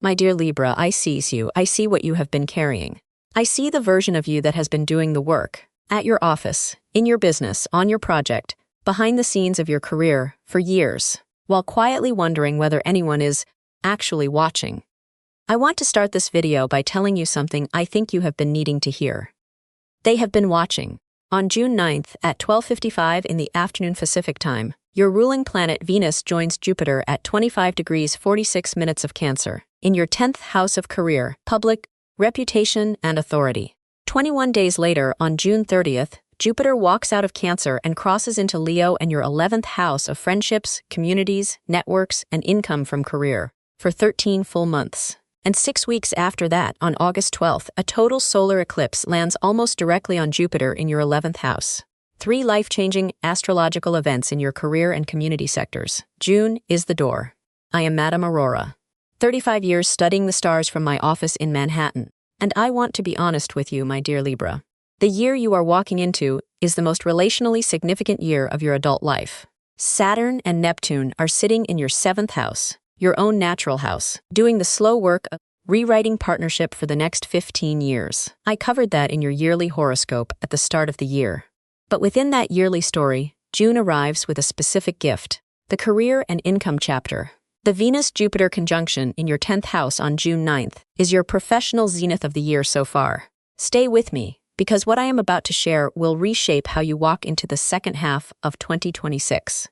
My dear Libra, I sees you. I see what you have been carrying. I see the version of you that has been doing the work. At your office, in your business, on your project, behind the scenes of your career, for years, while quietly wondering whether anyone is actually watching. I want to start this video by telling you something I think you have been needing to hear. They have been watching. On June 9th at 12:55 in the afternoon Pacific time, your ruling planet Venus joins Jupiter at 25 degrees 46 minutes of Cancer, in your 10th house of career, public, reputation, and authority. 21 days later, on June 30th, Jupiter walks out of Cancer and crosses into Leo and your 11th house of friendships, communities, networks, and income from career, for 13 full months. And 6 weeks after that, on August 12th, a total solar eclipse lands almost directly on Jupiter in your 11th house. 3 life-changing astrological events in your career and community sectors. June is the door. I am Madame Aurora. 35 years studying the stars from my office in Manhattan. And I want to be honest with you, my dear Libra. The year you are walking into is the most relationally significant year of your adult life. Saturn and Neptune are sitting in your 7th house, your own natural house, doing the slow work of rewriting partnership for the next 15 years. I covered that in your yearly horoscope at the start of the year. But within that yearly story, June arrives with a specific gift, the career and income chapter. The Venus-Jupiter conjunction in your 10th house on June 9th is your professional zenith of the year so far. Stay with me, because what I am about to share will reshape how you walk into the second half of 2026.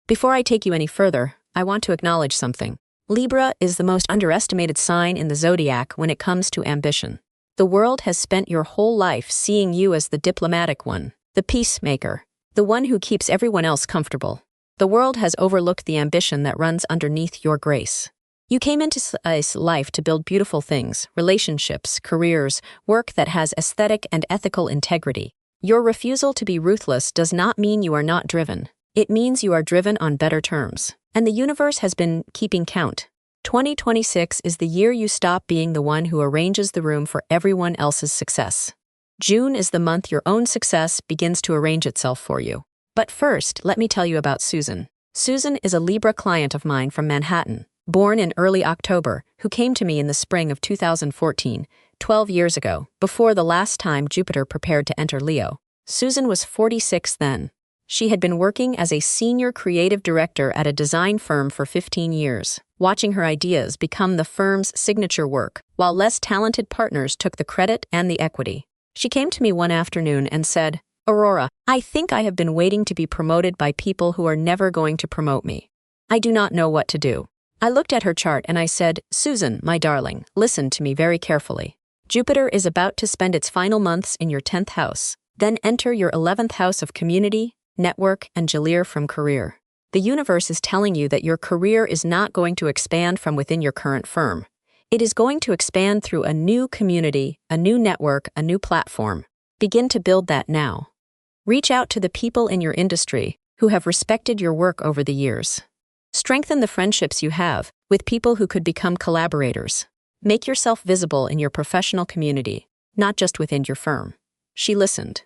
Before I take you any further, I want to acknowledge something. Libra is the most underestimated sign in the Zodiac when it comes to ambition. The world has spent your whole life seeing you as the diplomatic one, the peacemaker, the one who keeps everyone else comfortable. The world has overlooked the ambition that runs underneath your grace. You came into this life to build beautiful things, relationships, careers, work that has aesthetic and ethical integrity. Your refusal to be ruthless does not mean you are not driven. It means you are driven on better terms. And the universe has been keeping count. 2026 is the year you stop being the one who arranges the room for everyone else's success. June is the month your own success begins to arrange itself for you. But first, let me tell you about Susan. Susan is a Libra client of mine from Manhattan, born in early October, who came to me in the spring of 2014, 12 years ago, before the last time Jupiter prepared to enter Leo. Susan was 46 then. She had been working as a senior creative director at a design firm for 15 years, watching her ideas become the firm's signature work, while less talented partners took the credit and the equity. She came to me one afternoon and said, "Aurora, I think I have been waiting to be promoted by people who are never going to promote me. I do not know what to do." I looked at her chart and I said, "Susan, my darling, listen to me very carefully. Jupiter is about to spend its final months in your 10th house, then enter your 11th house of community, network, and Jalir from career. The universe is telling you that your career is not going to expand from within your current firm. It is going to expand through a new community, a new network, a new platform. Begin to build that now. Reach out to the people in your industry who have respected your work over the years. Strengthen the friendships you have with people who could become collaborators. Make yourself visible in your professional community, not just within your firm." She listened.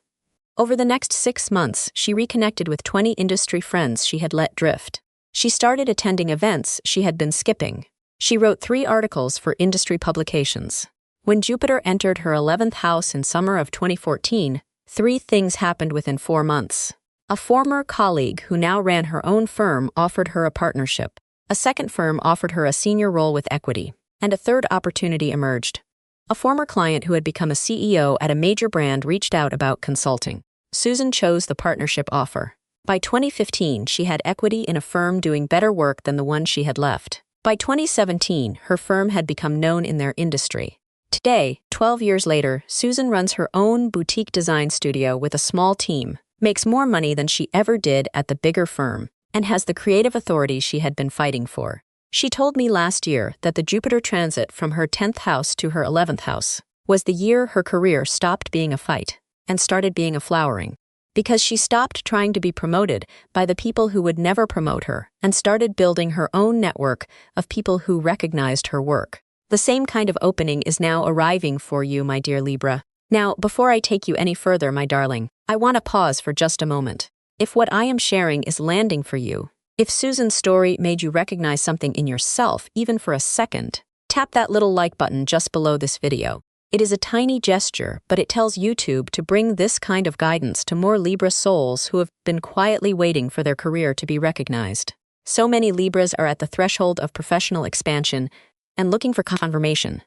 Over the next 6 months, she reconnected with 20 industry friends she had let drift. She started attending events she had been skipping. She wrote 3 articles for industry publications. When Jupiter entered her 11th house in summer of 2014, 3 things happened within 4 months. A former colleague who now ran her own firm offered her a partnership. A second firm offered her a senior role with equity. And a third opportunity emerged. A former client who had become a CEO at a major brand reached out about consulting. Susan chose the partnership offer. By 2015, she had equity in a firm doing better work than the one she had left. By 2017, her firm had become known in their industry. Today, 12 years later, Susan runs her own boutique design studio with a small team, makes more money than she ever did at the bigger firm, and has the creative authority she had been fighting for. She told me last year that the Jupiter transit from her 10th house to her 11th house was the year her career stopped being a fight and started being a flowering, because she stopped trying to be promoted by the people who would never promote her and started building her own network of people who recognized her work. The same kind of opening is now arriving for you, my dear Libra. Now, before I take you any further, my darling, I want to pause for just a moment. If what I am sharing is landing for you, if Susan's story made you recognize something in yourself even for a second, Tap that little like button just below this video. It is a tiny gesture, but it tells YouTube to bring this kind of guidance to more Libra souls who have been quietly waiting for their career to be recognized. So many Libras are at the threshold of professional expansion and looking for confirmation.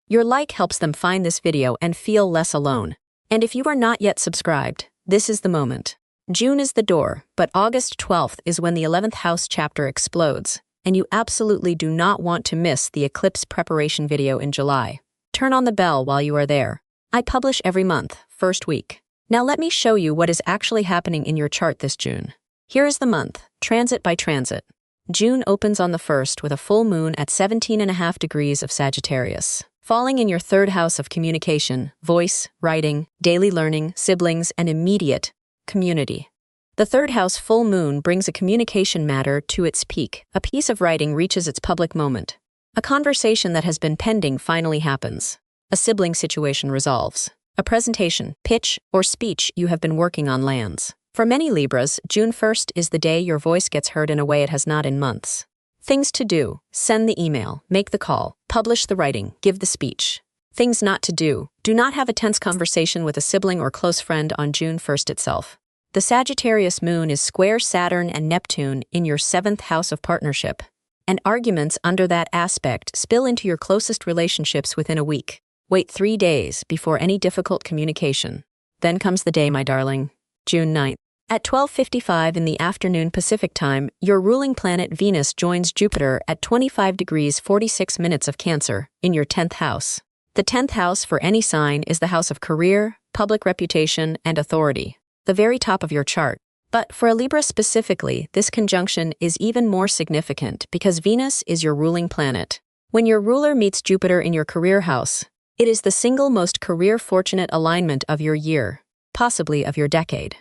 Your like helps them find this video and feel less alone. And if you are not yet subscribed, this is the moment. June is the door, but August 12th is when the 11th house chapter explodes, and you absolutely do not want to miss the eclipse preparation video in July. Turn on the bell while you are there. I publish every month, first week. Now let me show you what is actually happening in your chart this June. Here is the month, transit by transit. June opens on the 1st with a full moon at 17.5 degrees of Sagittarius, falling in your third house of communication, voice, writing, daily learning, siblings, and immediate community. The third house full moon brings a communication matter to its peak. A piece of writing reaches its public moment. A conversation that has been pending finally happens. A sibling situation resolves. A presentation, pitch, or speech you have been working on lands. For many Libras, June 1st is the day your voice gets heard in a way it has not in months. Things to do: send the email, make the call, publish the writing, give the speech. Things not to do: do not have a tense conversation with a sibling or close friend on June 1st itself. The Sagittarius moon is square Saturn and Neptune in your 7th house of partnership, and arguments under that aspect spill into your closest relationships within a week. Wait 3 days before any difficult communication. Then comes the day, my darling. June 9th. At 12:55 in the afternoon Pacific time, your ruling planet Venus joins Jupiter at 25 degrees 46 minutes of Cancer in your 10th house. The 10th house for any sign is the house of career, public reputation, and authority, the very top of your chart. But for a Libra specifically, this conjunction is even more significant because Venus is your ruling planet. When your ruler meets Jupiter in your career house, it is the single most career-fortunate alignment of your year, possibly of your decade.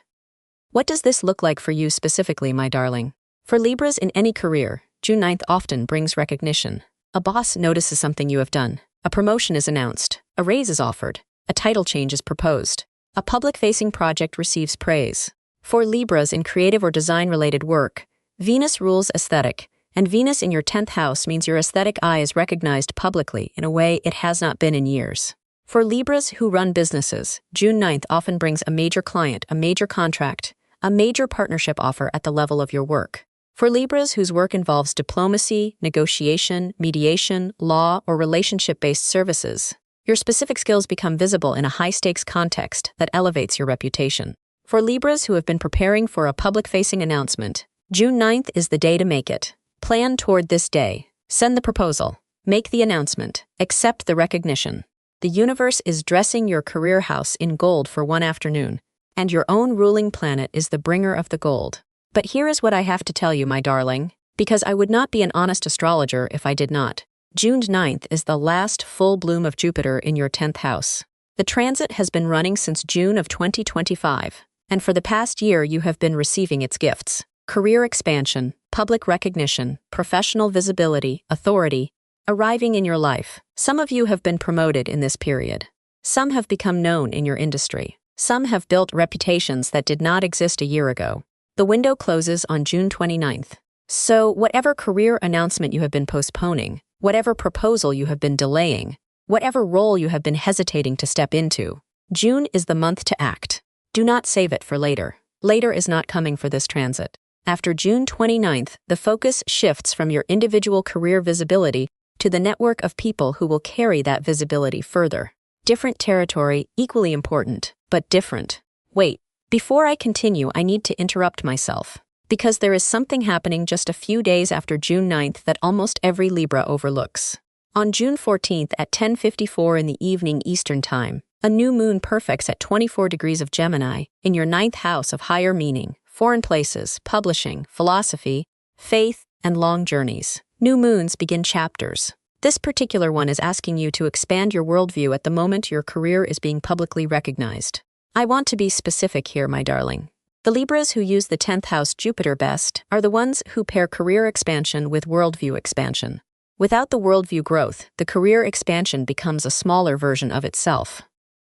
What does this look like for you specifically, my darling? For Libras in any career, June 9th often brings recognition. A boss notices something you have done. A promotion is announced. A raise is offered. A title change is proposed. A public-facing project receives praise. For Libras in creative or design-related work, Venus rules aesthetic, and Venus in your 10th house means your aesthetic eye is recognized publicly in a way it has not been in years. For Libras who run businesses, June 9th often brings a major client, a major contract, a major partnership offer at the level of your work. For Libras whose work involves diplomacy, negotiation, mediation, law, or relationship-based services, your specific skills become visible in a high-stakes context that elevates your reputation. For Libras who have been preparing for a public-facing announcement, June 9th is the day to make it. Plan toward this day. Send the proposal. Make the announcement. Accept the recognition. The universe is dressing your career house in gold for one afternoon, and your own ruling planet is the bringer of the gold. But here is what I have to tell you, my darling, because I would not be an honest astrologer if I did not. June 9th is the last full bloom of Jupiter in your 10th house. The transit has been running since June of 2025. And for the past year, you have been receiving its gifts: career expansion, public recognition, professional visibility, authority, arriving in your life. Some of you have been promoted in this period. Some have become known in your industry. Some have built reputations that did not exist a year ago. The window closes on June 29th. So whatever career announcement you have been postponing, whatever proposal you have been delaying, whatever role you have been hesitating to step into, June is the month to act. Do not save it for later. Later is not coming for this transit. After June 29th, the focus shifts from your individual career visibility to the network of people who will carry that visibility further. Different territory, equally important, but different. Wait, before I continue, I need to interrupt myself, because there is something happening just a few days after June 9th that almost every Libra overlooks. On June 14th at 10:54 in the evening Eastern Time, a new moon perfects at 24 degrees of Gemini in your 9th house of higher meaning, foreign places, publishing, philosophy, faith, and long journeys. New moons begin chapters. This particular one is asking you to expand your worldview at the moment your career is being publicly recognized. I want to be specific here, my darling. The Libras who use the 10th house Jupiter best are the ones who pair career expansion with worldview expansion. Without the worldview growth, the career expansion becomes a smaller version of itself.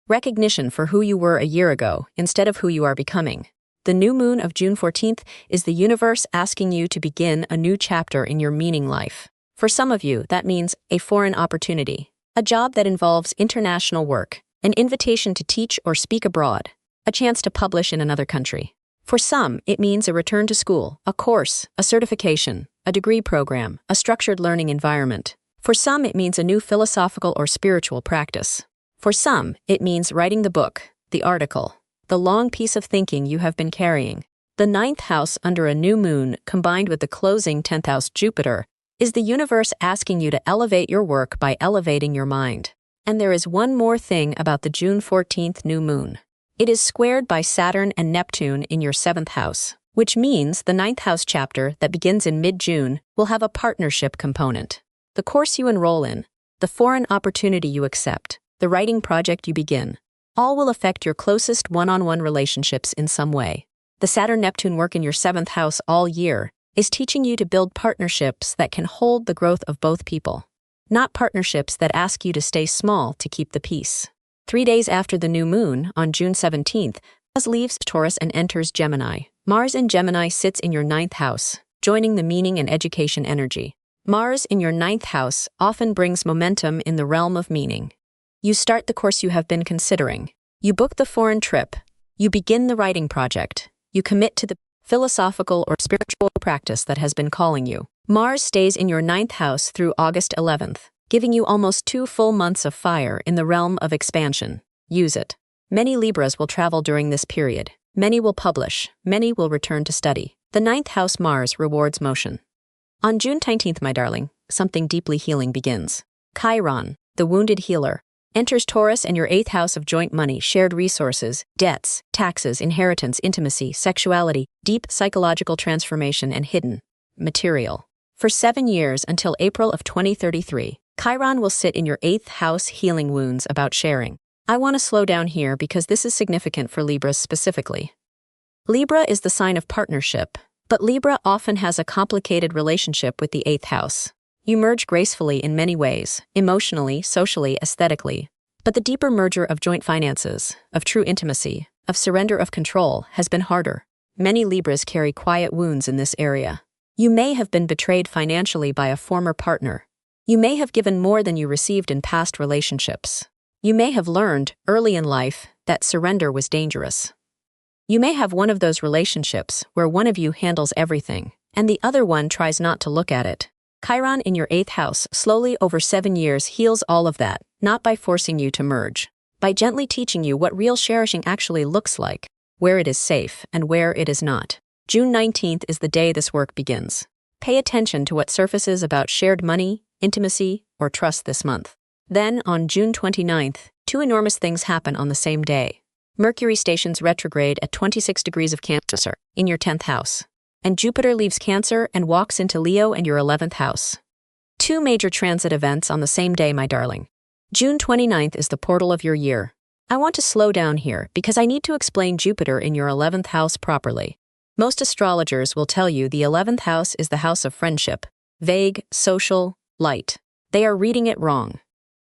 Recognition for who you were a year ago instead of who you are becoming. The new moon of June 14th is the universe asking you to begin a new chapter in your meaning life. For some of you, that means a foreign opportunity, a job that involves international work, an invitation to teach or speak abroad, a chance to publish in another country. For some, it means a return to school, a course, a certification, a degree program, a structured learning environment. For some, it means a new philosophical or spiritual practice. For some, it means writing the book, the article, the long piece of thinking you have been carrying. The ninth house under a new moon, combined with the closing 10th house Jupiter, is the universe asking you to elevate your work by elevating your mind. And there is one more thing about the June 14th new moon. It is squared by Saturn and Neptune in your 7th house, which means the 9th house chapter that begins in mid-June will have a partnership component. The course you enroll in, the foreign opportunity you accept, the writing project you begin, all will affect your closest one-on-one relationships in some way. The Saturn-Neptune work in your 7th house all year is teaching you to build partnerships that can hold the growth of both people, not partnerships that ask you to stay small to keep the peace. 3 days after the new moon, on June 17th, Mars leaves Taurus and enters Gemini. Mars in Gemini sits in your 9th house, joining the meaning and education energy. Mars in your 9th house often brings momentum in the realm of meaning. You start the course you have been considering. You book the foreign trip. You begin the writing project. You commit to the philosophical or spiritual practice that has been calling you. Mars stays in your 9th house through August 11th, giving you almost 2 full months of fire in the realm of expansion. Use it. Many Libras will travel during this period. Many will publish. Many will return to study. The 9th house Mars rewards motion. On June 19th, my darling, something deeply healing begins. Chiron, the wounded healer, enters Taurus and your 8th house of joint money, shared resources, debts, taxes, inheritance, intimacy, sexuality, deep psychological transformation, and hidden material. For 7 years until April of 2033, Chiron will sit in your 8th house healing wounds about sharing. I want to slow down here because this is significant for Libras specifically. Libra is the sign of partnership, but Libra often has a complicated relationship with the 8th house. You merge gracefully in many ways, emotionally, socially, aesthetically. But the deeper merger of joint finances, of true intimacy, of surrender of control has been harder. Many Libras carry quiet wounds in this area. You may have been betrayed financially by a former partner. You may have given more than you received in past relationships. You may have learned, early in life, that surrender was dangerous. You may have one of those relationships where one of you handles everything, and the other one tries not to look at it. Chiron in your 8th house slowly over 7 years heals all of that, not by forcing you to merge, by gently teaching you what real cherishing actually looks like, where it is safe and where it is not. June 19th is the day this work begins. Pay attention to what surfaces about shared money, intimacy, or trust this month. Then, on June 29th, 2 enormous things happen on the same day. Mercury stations retrograde at 26 degrees of Cancer in your 10th house. And Jupiter leaves Cancer and walks into Leo and your 11th house. 2 major transit events on the same day, my darling. June 29th is the portal of your year. I want to slow down here because I need to explain Jupiter in your 11th house properly. Most astrologers will tell you the 11th house is the house of friendship, vague, social, light. They are reading it wrong.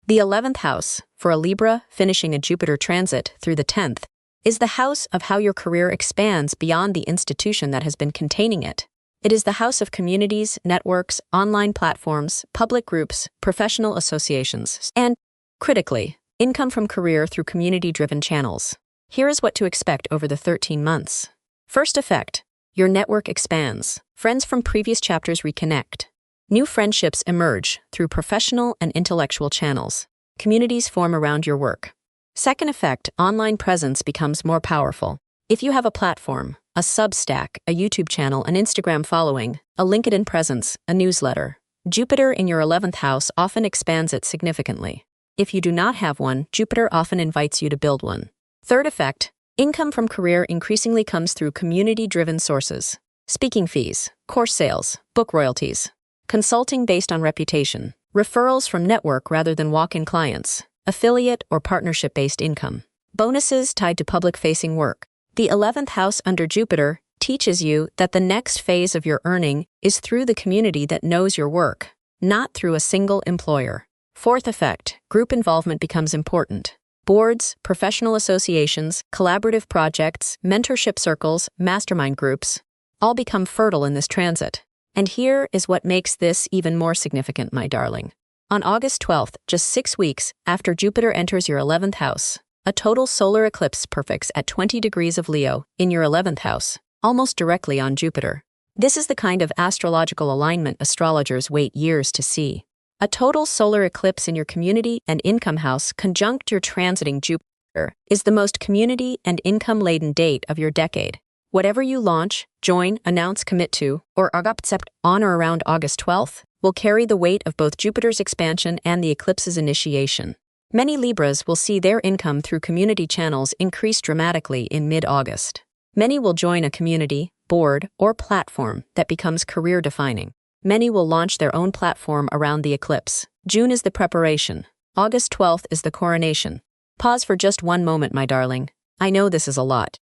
The 11th house, for a Libra finishing a Jupiter transit through the 10th, is the house of how your career expands beyond the institution that has been containing it. It is the house of communities, networks, online platforms, public groups, professional associations, and, critically, income from career through community-driven channels. Here is what to expect over the 13 months. First effect, your network expands. Friends from previous chapters reconnect. New friendships emerge through professional and intellectual channels. Communities form around your work. Second effect, online presence becomes more powerful. If you have a platform, a Substack, a YouTube channel, an Instagram following, a LinkedIn presence, a newsletter, Jupiter in your 11th house often expands it significantly. If you do not have one, Jupiter often invites you to build one. Third effect, income from career increasingly comes through community-driven sources. Speaking fees, course sales, book royalties, consulting based on reputation, referrals from network rather than walk-in clients, affiliate or partnership-based income, bonuses tied to public-facing work. The 11th house under Jupiter teaches you that the next phase of your earning is through the community that knows your work, not through a single employer. Fourth effect, group involvement becomes important. Boards, professional associations, collaborative projects, mentorship circles, mastermind groups, all become fertile in this transit. And here is what makes this even more significant, my darling. On August 12th, just 6 weeks after Jupiter enters your 11th house, a total solar eclipse perfects at 20 degrees of Leo in your 11th house, almost directly on Jupiter. This is the kind of astrological alignment astrologers wait years to see. A total solar eclipse in your community and income house conjunct your transiting Jupiter is the most community and income-laden date of your decade. Whatever you launch, join, announce, commit to, or accept on or around August 12th will carry the weight of both Jupiter's expansion and the eclipse's initiation. Many Libras will see their income through community channels increase dramatically in mid-August. Many will join a community, board, or platform that becomes career-defining. Many will launch their own platform around the eclipse. June is the preparation. August 12th is the coronation. Pause for just one moment, my darling. I know this is a lot.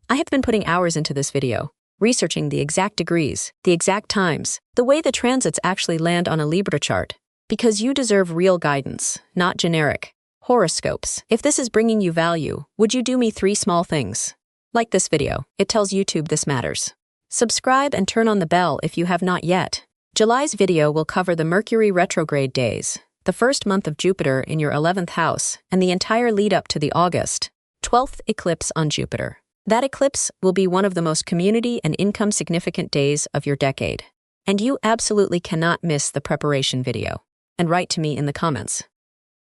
I have been putting hours into this video, researching the exact degrees, the exact times, the way the transits actually land on a Libra chart, because you deserve real guidance, not generic horoscopes. If this is bringing you value, would you do me 3 small things? Like this video, it tells YouTube this matters. Subscribe and turn on the bell if you have not yet. July's video will cover the Mercury retrograde days, the first month of Jupiter in your 11th house, and the entire lead up to the August 12th eclipse on Jupiter. That eclipse will be one of the most community and income significant days of your decade. And you absolutely cannot miss the preparation video. And write to me in the comments.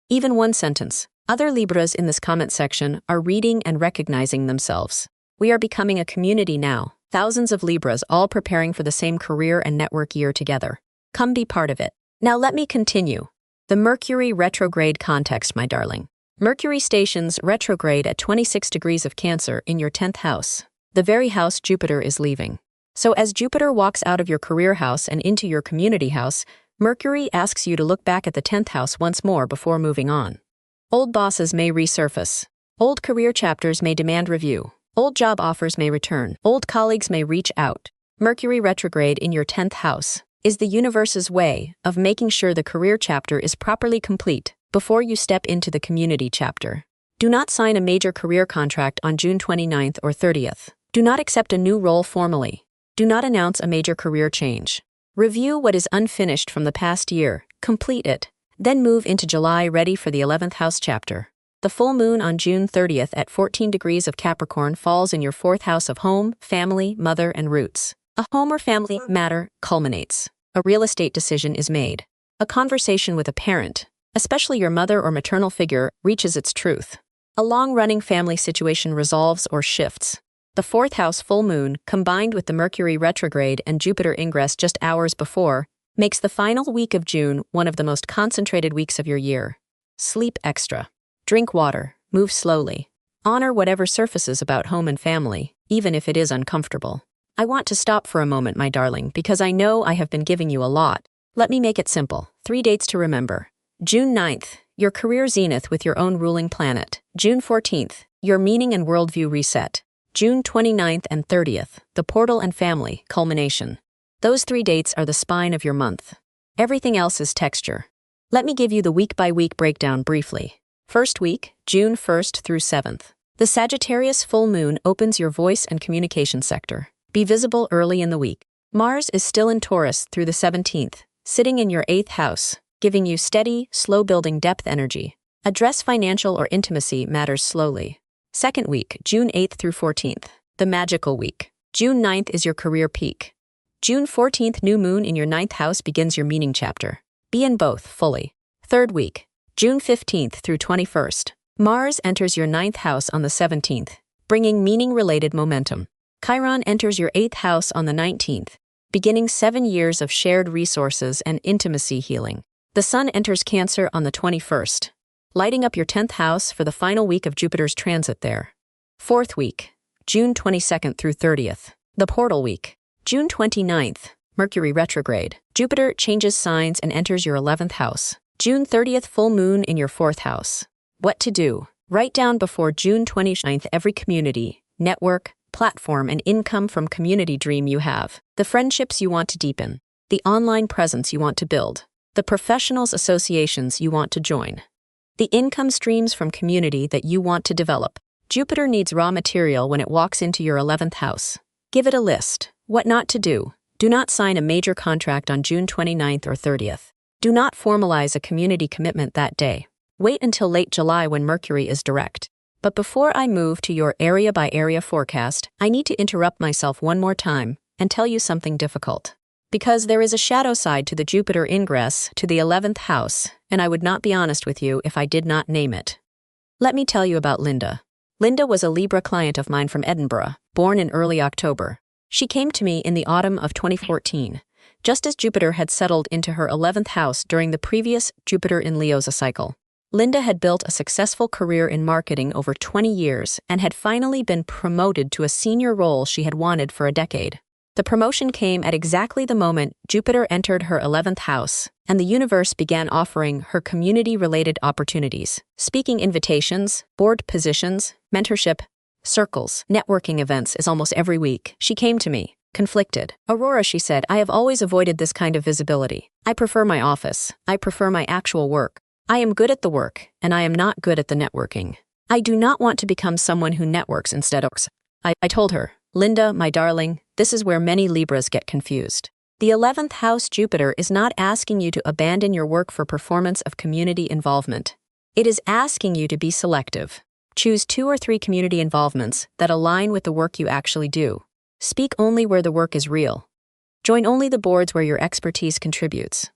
Even one sentence. Other Libras in this comment section are reading and recognizing themselves. We are becoming a community now. Thousands of Libras all preparing for the same career and network year together. Come be part of it. Now let me continue. The Mercury retrograde context, my darling. Mercury stations retrograde at 26 degrees of Cancer in your 10th house, the very house Jupiter is leaving. So as Jupiter walks out of your career house and into your community house, Mercury asks you to look back at the 10th house once more before moving on. Old bosses may resurface. Old career chapters may demand review. Old job offers may return. Old colleagues may reach out. Mercury retrograde in your 10th house is the universe's way of making sure the career chapter is properly complete before you step into the community chapter. Do not sign a major career contract on June 29th or 30th. Do not accept a new role formally. Do not announce a major career change. Review what is unfinished from the past year, complete it, then move into July ready for the 11th house chapter. The full moon on June 30th at 14 degrees of Capricorn falls in your 4th house of home, family, mother, and roots. A home or family matter culminates. A real estate decision is made. A conversation with a parent, especially your mother or maternal figure, reaches its truth. A long-running family situation resolves or shifts. The 4th house full moon, combined with the Mercury retrograde and Jupiter ingress just hours before, makes the final week of June one of the most concentrated weeks of your year. Sleep extra. Drink water. Move slowly. Honor whatever surfaces about home and family, even if it is uncomfortable. I want to stop for a moment, my darling, because I know I have been giving you a lot. Let me make it simple. 3 dates to remember. June 9th, your career zenith with your own ruling planet. June 14th, your meaning and worldview reset. June 29th and 30th, the portal and family culmination. Those 3 dates are the spine of your month. Everything else is texture. Let me give you the week-by-week breakdown briefly. First week, June 1st through 7th. The Sagittarius full moon opens your voice and communication sector. Be visible early in the week. Mars is still in Taurus through the 17th, sitting in your 8th house, giving you steady, slow-building depth energy. Address financial or intimacy matters slowly. Second week, June 8th through 14th, the magical week. June 9th is your career peak. June 14th, new moon in your 9th house begins your meaning chapter. Be in both, fully. Third week, June 15th through 21st, Mars enters your 9th house on the 17th, bringing meaning-related momentum. Chiron enters your 8th house on the 19th, beginning 7 years of shared resources and intimacy healing. The Sun enters Cancer on the 21st, lighting up your 10th house for the final week of Jupiter's transit there. Fourth week, June 22nd through 30th, the portal week. June 29th, Mercury retrograde. Jupiter changes signs and enters your 11th house. June 30th, full moon in your 4th house. What to do? Write down before June 29th every community, network, platform, and income from community dream you have, the friendships you want to deepen, the online presence you want to build, the professionals associations you want to join, the income streams from community that you want to develop. Jupiter needs raw material when it walks into your 11th house. Give it a list. What not to do. Do not sign a major contract on June 29th or 30th. Do not formalize a community commitment that day. Wait until late July when Mercury is direct. But before I move to your area-by-area forecast, I need to interrupt myself one more time and tell you something difficult. Because there is a shadow side to the Jupiter ingress to the 11th house, and I would not be honest with you if I did not name it. Let me tell you about Linda. Linda was a Libra client of mine from Edinburgh, born in early October. She came to me in the autumn of 2014, just as Jupiter had settled into her 11th house during the previous Jupiter in Leo's cycle. Linda had built a successful career in marketing over 20 years and had finally been promoted to a senior role she had wanted for a decade. The promotion came at exactly the moment Jupiter entered her 11th house, and the universe began offering her community-related opportunities, speaking invitations, board positions, mentorship, circles, networking events is almost every week. She came to me, conflicted. Aurora, she said, I have always avoided this kind of visibility. I prefer my office. I prefer my actual work. I am good at the work, and I am not good at the networking. I do not want to become someone who networks instead of... I told her, Linda, my darling, this is where many Libras get confused. The 11th house Jupiter is not asking you to abandon your work for performance of community involvement. It is asking you to be selective. Choose 2 or 3 community involvements that align with the work you actually do. Speak only where the work is real. Join only the boards where your expertise contributes.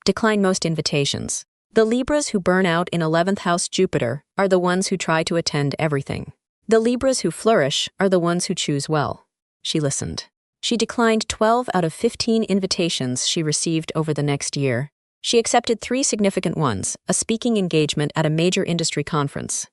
Decline most invitations. The Libras who burn out in 11th house Jupiter are the ones who try to attend everything. The Libras who flourish are the ones who choose well. She listened. She declined 12 out of 15 invitations she received over the next year. She accepted 3 significant ones: a speaking engagement at a major industry conference,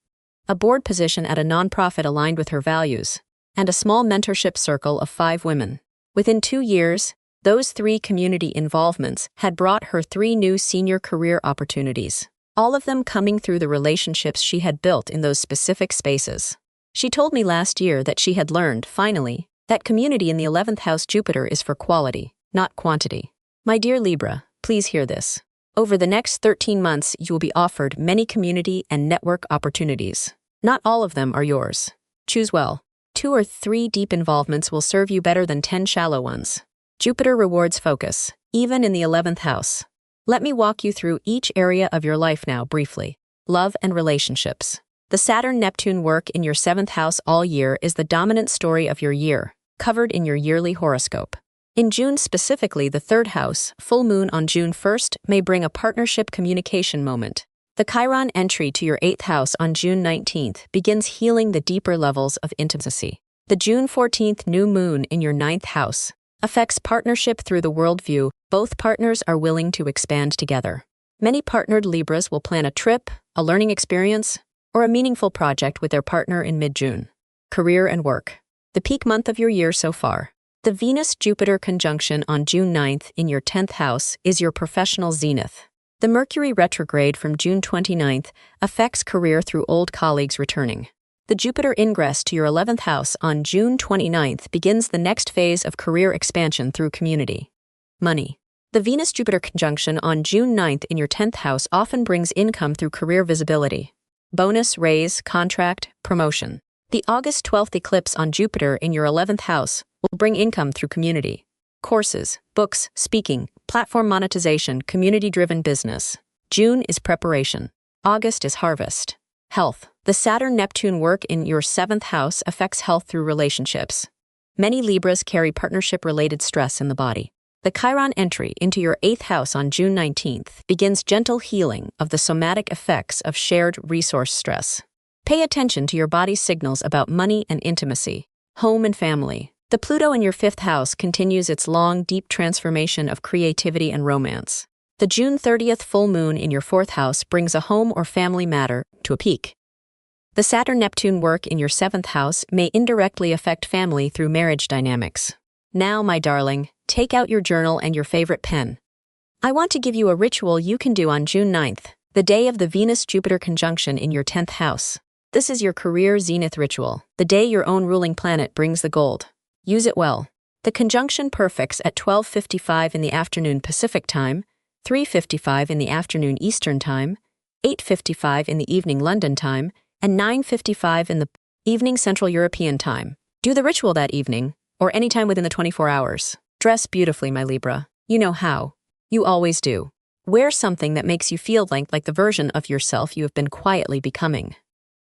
a board position at a nonprofit aligned with her values, and a small mentorship circle of 5 women. Within 2 years, those 3 community involvements had brought her 3 new senior career opportunities, all of them coming through the relationships she had built in those specific spaces. She told me last year that she had learned, finally, that community in the 11th house Jupiter is for quality, not quantity. My dear Libra, please hear this. Over the next 13 months, you will be offered many community and network opportunities. Not all of them are yours. Choose well. 2 or 3 deep involvements will serve you better than 10 shallow ones. Jupiter rewards focus, even in the 11th house. Let me walk you through each area of your life now briefly. Love and relationships. The Saturn-Neptune work in your 7th house all year is the dominant story of your year, covered in your yearly horoscope. In June specifically, the 3rd house, full moon on June 1st, may bring a partnership communication moment. The Chiron entry to your 8th house on June 19th begins healing the deeper levels of intimacy. The June 14th new moon in your 9th house affects partnership through the worldview. Both partners are willing to expand together. Many partnered Libras will plan a trip, a learning experience, or a meaningful project with their partner in mid-June. Career and work. The peak month of your year so far. The Venus-Jupiter conjunction on June 9th in your 10th house is your professional zenith. The Mercury retrograde from June 29th affects career through old colleagues returning. The Jupiter ingress to your 11th house on June 29th begins the next phase of career expansion through community. Money. The Venus-Jupiter conjunction on June 9th in your 10th house often brings income through career visibility. Bonus, raise, contract, promotion. The August 12th eclipse on Jupiter in your 11th house will bring income through community. Courses, books, speaking, platform monetization, community-driven business. June is preparation. August is harvest. Health. The Saturn-Neptune work in your 7th house affects health through relationships. Many Libras carry partnership-related stress in the body. The Chiron entry into your 8th house on June 19th begins gentle healing of the somatic effects of shared resource stress. Pay attention to your body's signals about money and intimacy, home and family. The Pluto in your 5th house continues its long, deep transformation of creativity and romance. The June 30th full moon in your 4th house brings a home or family matter to a peak. The Saturn-Neptune work in your 7th house may indirectly affect family through marriage dynamics. Now, my darling, take out your journal and your favorite pen. I want to give you a ritual you can do on June 9th, the day of the Venus-Jupiter conjunction in your 10th house. This is your career zenith ritual, the day your own ruling planet brings the gold. Use it well. The conjunction perfects at 12:55 in the afternoon Pacific Time, 3:55 in the afternoon Eastern Time, 8:55 in the evening London Time, and 9:55 in the evening Central European Time. Do the ritual that evening, or anytime within the 24 hours. Dress beautifully, my Libra. You know how. You always do. Wear something that makes you feel like the version of yourself you have been quietly becoming.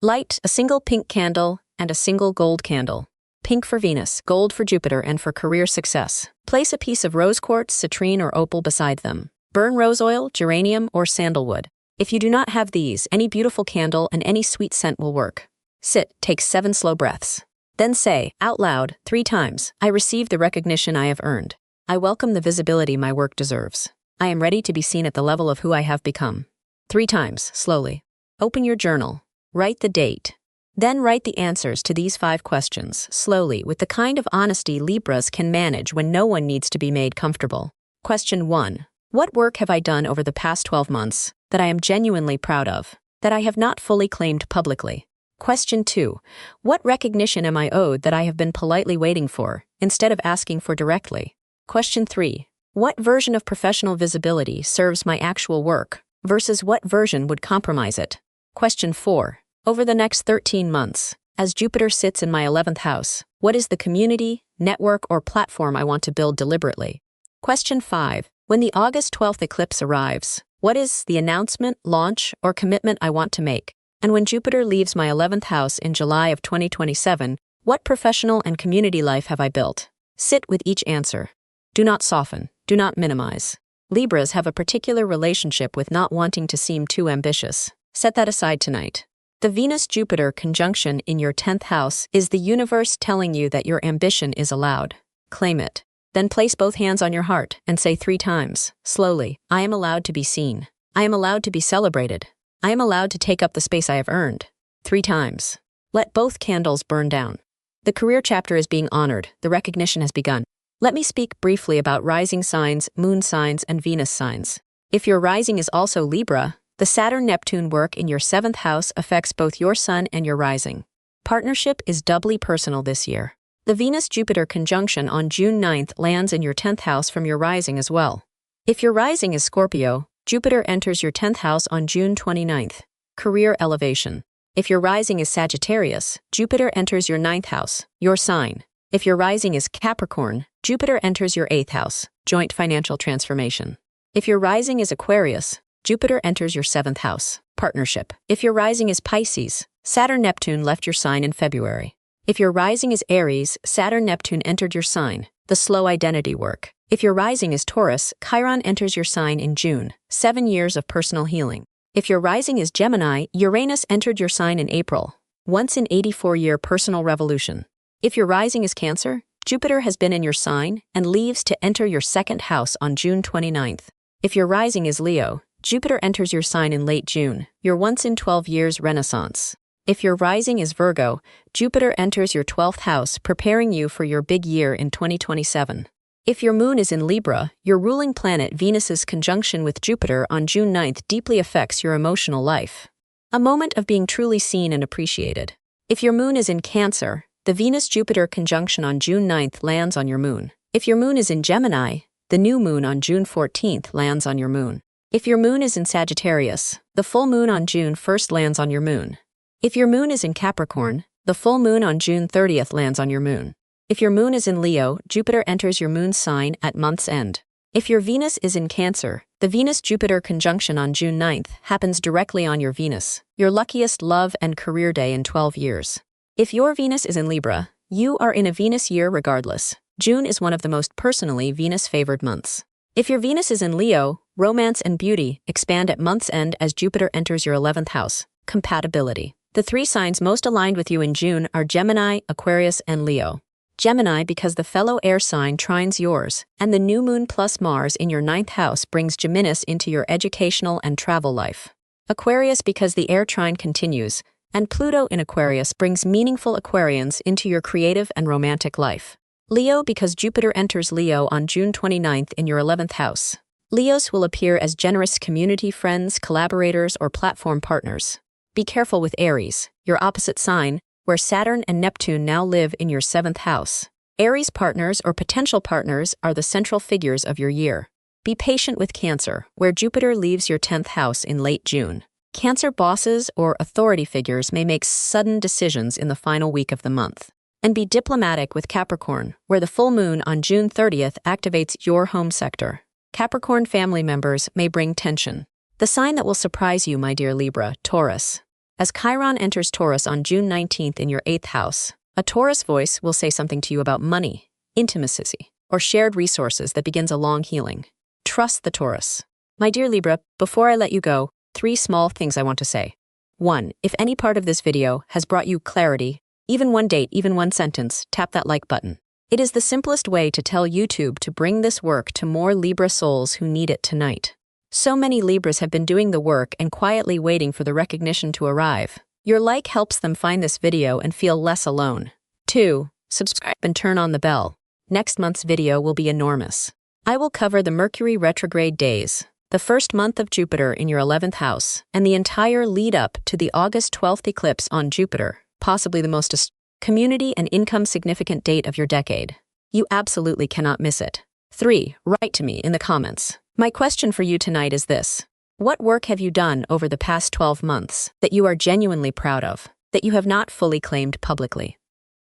Light a single pink candle and a single gold candle. Pink for Venus, gold for Jupiter, and for career success. Place a piece of rose quartz, citrine, or opal beside them. Burn rose oil, geranium, or sandalwood. If you do not have these, any beautiful candle and any sweet scent will work. Sit, take 7 slow breaths. Then say, out loud, 3 times, I receive the recognition I have earned. I welcome the visibility my work deserves. I am ready to be seen at the level of who I have become. 3 times, slowly. Open your journal. Write the date. Then write the answers to these 5 questions, slowly, with the kind of honesty Libras can manage when no one needs to be made comfortable. Question 1. What work have I done over the past 12 months that I am genuinely proud of, that I have not fully claimed publicly? Question 2. What recognition am I owed that I have been politely waiting for, instead of asking for directly? Question 3. What version of professional visibility serves my actual work, versus what version would compromise it? Question 4. Over the next 13 months, as Jupiter sits in my 11th house, what is the community, network, or platform I want to build deliberately? Question 5. When the August 12th eclipse arrives, what is the announcement, launch, or commitment I want to make? And when Jupiter leaves my 11th house in July of 2027, what professional and community life have I built? Sit with each answer. Do not soften. Do not minimize. Libras have a particular relationship with not wanting to seem too ambitious. Set that aside tonight. The Venus-Jupiter conjunction in your 10th house is the universe telling you that your ambition is allowed. Claim it. Then place both hands on your heart and say 3 times, slowly, I am allowed to be seen. I am allowed to be celebrated. I am allowed to take up the space I have earned. 3 times. Let both candles burn down. The career chapter is being honored. The recognition has begun. Let me speak briefly about rising signs, moon signs, and Venus signs. If your rising is also Libra, the Saturn-Neptune work in your 7th house affects both your sun and your rising. Partnership is doubly personal this year. The Venus-Jupiter conjunction on June 9th lands in your 10th house from your rising as well. If your rising is Scorpio, Jupiter enters your 10th house on June 29th. Career elevation. If your rising is Sagittarius, Jupiter enters your 9th house, your sign. If your rising is Capricorn, Jupiter enters your 8th house, joint financial transformation. If your rising is Aquarius, Jupiter enters your 7th house, partnership. If your rising is Pisces, Saturn-Neptune left your sign in February. If your rising is Aries, Saturn-Neptune entered your sign, the slow identity work. If your rising is Taurus, Chiron enters your sign in June, 7 years of personal healing. If your rising is Gemini, Uranus entered your sign in April, once in 84-year personal revolution. If your rising is Cancer, Jupiter has been in your sign and leaves to enter your 2nd house on June 29th. If your rising is Leo, Jupiter enters your sign in late June, your once in 12 years renaissance. If your rising is Virgo, Jupiter enters your 12th house, preparing you for your big year in 2027. If your moon is in Libra, your ruling planet Venus's conjunction with Jupiter on June 9th deeply affects your emotional life. A moment of being truly seen and appreciated. If your moon is in Cancer, the Venus-Jupiter conjunction on June 9th lands on your moon. If your moon is in Gemini, the new moon on June 14th lands on your moon. If your moon is in Sagittarius, the full moon on June 1st lands on your moon. If your moon is in Capricorn, the full moon on June 30th lands on your moon. If your moon is in Leo, Jupiter enters your moon's sign at month's end. If your Venus is in Cancer, the Venus-Jupiter conjunction on June 9th happens directly on your Venus, your luckiest love and career day in 12 years. If your Venus is in Libra, you are in a Venus year regardless. June is one of the most personally Venus-favored months. If your Venus is in Leo, romance and beauty expand at month's end as Jupiter enters your 11th house. Compatibility. The 3 signs most aligned with you in June are Gemini, Aquarius, and Leo. Gemini because the fellow air sign trines yours, and the new moon plus Mars in your 9th house brings Geminis into your educational and travel life. Aquarius because the air trine continues, and Pluto in Aquarius brings meaningful Aquarians into your creative and romantic life. Leo because Jupiter enters Leo on June 29th in your 11th house. Leos will appear as generous community friends, collaborators, or platform partners. Be careful with Aries, your opposite sign, where Saturn and Neptune now live in your 7th house. Aries partners or potential partners are the central figures of your year. Be patient with Cancer, where Jupiter leaves your 10th house in late June. Cancer bosses or authority figures may make sudden decisions in the final week of the month. And be diplomatic with Capricorn, where the full moon on June 30th activates your home sector. Capricorn family members may bring tension. The sign that will surprise you, my dear Libra, Taurus. As Chiron enters Taurus on June 19th in your 8th house, a Taurus voice will say something to you about money, intimacy, or shared resources that begins a long healing. Trust the Taurus. My dear Libra, before I let you go, 3 small things I want to say. 1. If any part of this video has brought you clarity, even one date, even one sentence, tap that like button. It is the simplest way to tell YouTube to bring this work to more Libra souls who need it tonight. So many Libras have been doing the work and quietly waiting for the recognition to arrive. Your like helps them find this video and feel less alone. 2. Subscribe and turn on the bell. Next month's video will be enormous. I will cover the Mercury retrograde days, the first month of Jupiter in your 11th house, and the entire lead up to the August 12th eclipse on Jupiter, possibly the most community and income significant date of your decade. You absolutely cannot miss it. 3. Write to me in the comments. My question for you tonight is this. What work have you done over the past 12 months that you are genuinely proud of, that you have not fully claimed publicly?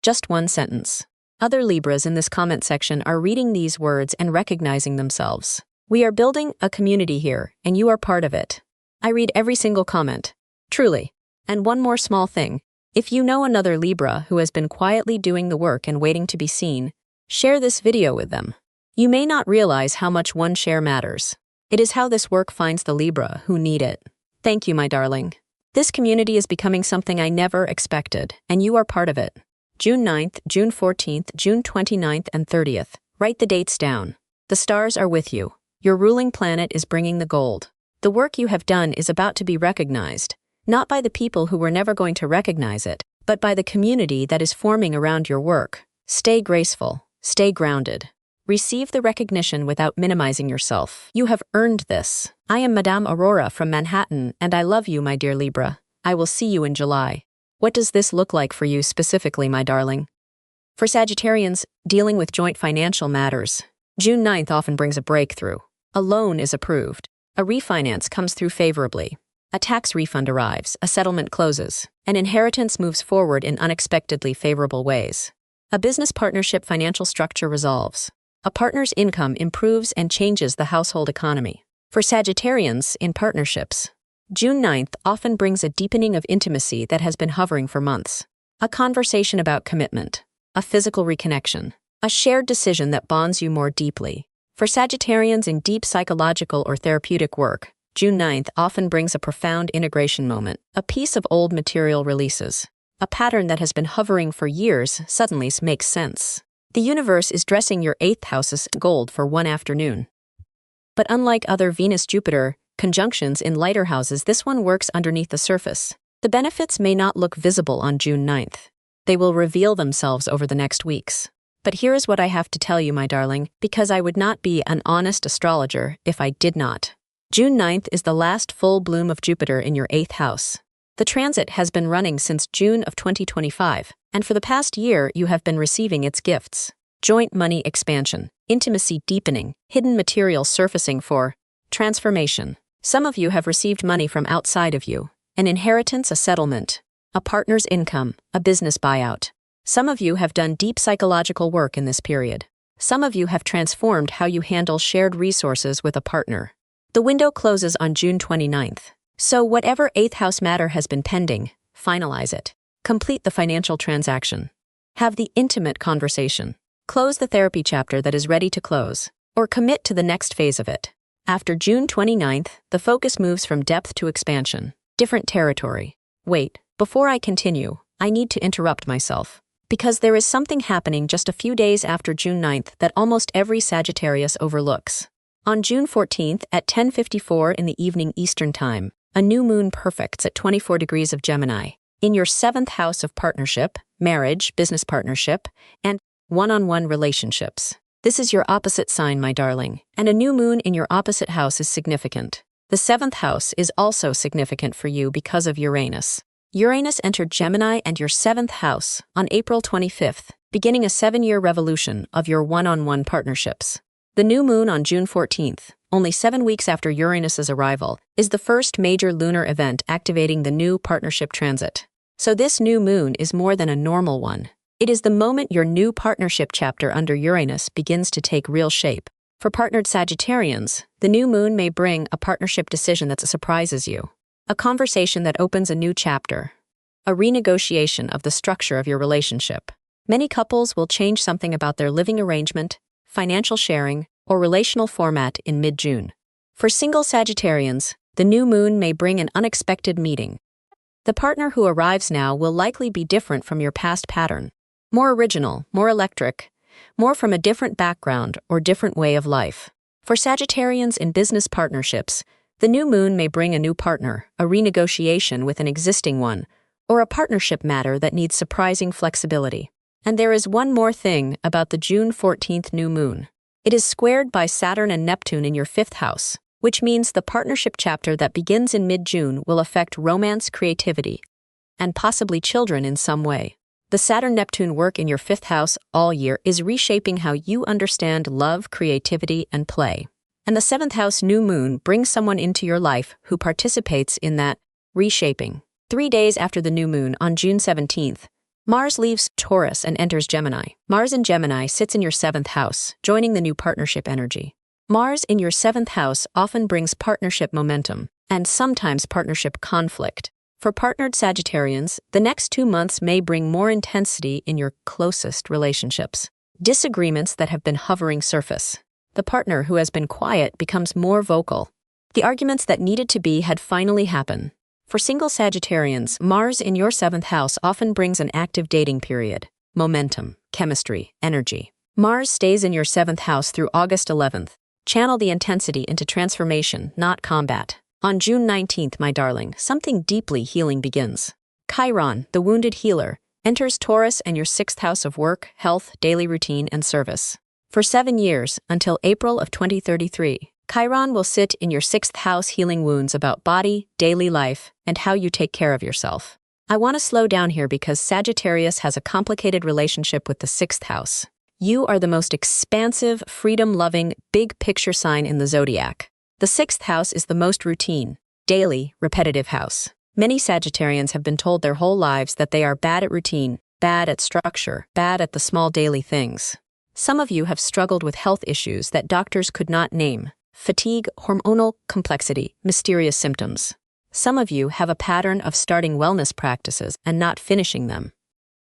Just one sentence. Other Libras in this comment section are reading these words and recognizing themselves. We are building a community here, and you are part of it. I read every single comment. Truly. And one more small thing. If you know another Libra who has been quietly doing the work and waiting to be seen, share this video with them. You may not realize how much one share matters. It is how this work finds the Libra who need it. Thank you, my darling. This community is becoming something I never expected, and you are part of it. June 9th, June 14th, June 29th, and 30th. Write the dates down. The stars are with you. Your ruling planet is bringing the gold. The work you have done is about to be recognized, not by the people who were never going to recognize it, but by the community that is forming around your work. Stay graceful. Stay grounded. Receive the recognition without minimizing yourself. You have earned this. I am Madame Aurora from Manhattan, and I love you, my dear Libra. I will see you in July. What does this look like for you specifically, my darling? For Sagittarians, dealing with joint financial matters, June 9th often brings a breakthrough. A loan is approved. A refinance comes through favorably. A tax refund arrives. A settlement closes. An inheritance moves forward in unexpectedly favorable ways. A business partnership financial structure resolves. A partner's income improves and changes the household economy. For Sagittarians in partnerships, June 9th often brings a deepening of intimacy that has been hovering for months. A conversation about commitment. A physical reconnection. A shared decision that bonds you more deeply. For Sagittarians in deep psychological or therapeutic work, June 9th often brings a profound integration moment. A piece of old material releases. A pattern that has been hovering for years suddenly makes sense. The universe is dressing your 8th house's gold for one afternoon. But unlike other Venus-Jupiter conjunctions in lighter houses, this one works underneath the surface. The benefits may not look visible on June 9th. They will reveal themselves over the next weeks. But here is what I have to tell you, my darling, because I would not be an honest astrologer if I did not. June 9th is the last full bloom of Jupiter in your 8th house. The transit has been running since June of 2025, and for the past year you have been receiving its gifts. Joint money expansion, intimacy deepening, hidden material surfacing for transformation. Some of you have received money from outside of you, an inheritance, a settlement, a partner's income, a business buyout. Some of you have done deep psychological work in this period. Some of you have transformed how you handle shared resources with a partner. The window closes on June 29th. So whatever 8th house matter has been pending, finalize it. Complete the financial transaction. Have the intimate conversation. Close the therapy chapter that is ready to close, or commit to the next phase of it. After June 29th, the focus moves from depth to expansion. Different territory. Wait, before I continue, I need to interrupt myself. Because there is something happening just a few days after June 9th that almost every Sagittarius overlooks. On June 14th at 10:54 in the evening Eastern Time, a new moon perfects at 24 degrees of Gemini, in your 7th house of partnership, marriage, business partnership, and one-on-one relationships. This is your opposite sign, my darling, and a new moon in your opposite house is significant. The 7th house is also significant for you because of Uranus. Uranus entered Gemini and your 7th house on April 25th, beginning a 7-year revolution of your one-on-one partnerships. The new moon on June 14th, only 7 weeks after Uranus's arrival, is the first major lunar event activating the new partnership transit. So this new moon is more than a normal one. It is the moment your new partnership chapter under Uranus begins to take real shape. For partnered Sagittarians, the new moon may bring a partnership decision that surprises you, a conversation that opens a new chapter, a renegotiation of the structure of your relationship. Many couples will change something about their living arrangement, financial sharing, or relational format in mid-June. For single Sagittarians, the new moon may bring an unexpected meeting. The partner who arrives now will likely be different from your past pattern, more original, more electric, more from a different background or different way of life. For Sagittarians in business partnerships, the new moon may bring a new partner, a renegotiation with an existing one, or a partnership matter that needs surprising flexibility. And there is one more thing about the June 14th new moon. It is squared by Saturn and Neptune in your 5th house, which means the partnership chapter that begins in mid-June will affect romance, creativity, and possibly children in some way. The Saturn-Neptune work in your 5th house all year is reshaping how you understand love, creativity, and play. And the 7th house new moon brings someone into your life who participates in that reshaping. 3 days after the new moon, on June 17th, Mars leaves Taurus and enters Gemini. Mars in Gemini sits in your 7th house, joining the new partnership energy. Mars in your 7th house often brings partnership momentum, and sometimes partnership conflict. For partnered Sagittarians, the next 2 months may bring more intensity in your closest relationships. Disagreements that have been hovering surface. The partner who has been quiet becomes more vocal. The arguments that needed to be had finally happened. For single Sagittarians, Mars in your 7th house often brings an active dating period, momentum, chemistry, energy. Mars stays in your 7th house through August 11th. Channel the intensity into transformation, not combat. On June 19th, my darling, something deeply healing begins. Chiron, the wounded healer, enters Taurus and your 6th house of work, health, daily routine, and service. For 7 years, until April of 2033, Chiron will sit in your 6th house healing wounds about body, daily life, and how you take care of yourself. I want to slow down here because Sagittarius has a complicated relationship with the 6th house. You are the most expansive, freedom-loving, big-picture sign in the zodiac. The 6th house is the most routine, daily, repetitive house. Many Sagittarians have been told their whole lives that they are bad at routine, bad at structure, bad at the small daily things. Some of you have struggled with health issues that doctors could not name: fatigue, hormonal complexity, mysterious symptoms. Some of you have a pattern of starting wellness practices and not finishing them.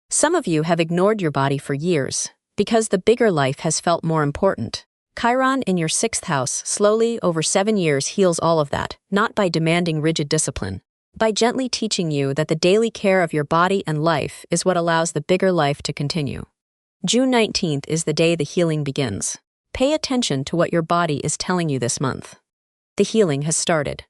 Some of you have ignored your body for years because the bigger life has felt more important. Chiron in your 6th house slowly over 7 years heals all of that, not by demanding rigid discipline, by gently teaching you that the daily care of your body and life is what allows the bigger life to continue. June 19th is the day the healing begins. Pay attention to what your body is telling you this month. The healing has started.